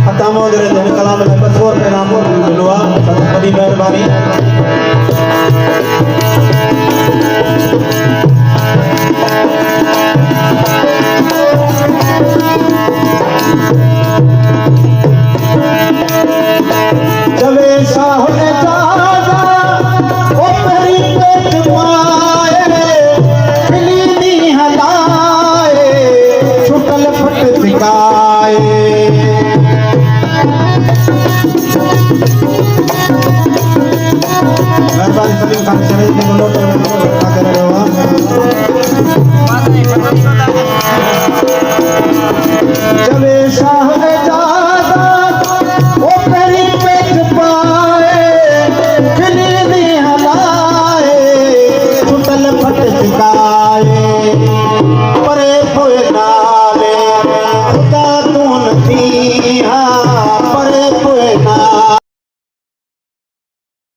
Pertama dari Tuhan kalam lepas suar penam kedua beri meherbani. जवे साहने जाजा ओ मेरी पेट माए खिली नी हलाए छुटल फट सिकाए मेहरबानी सलीम खान शरीफ के नोट कर रहे हो जवे साहने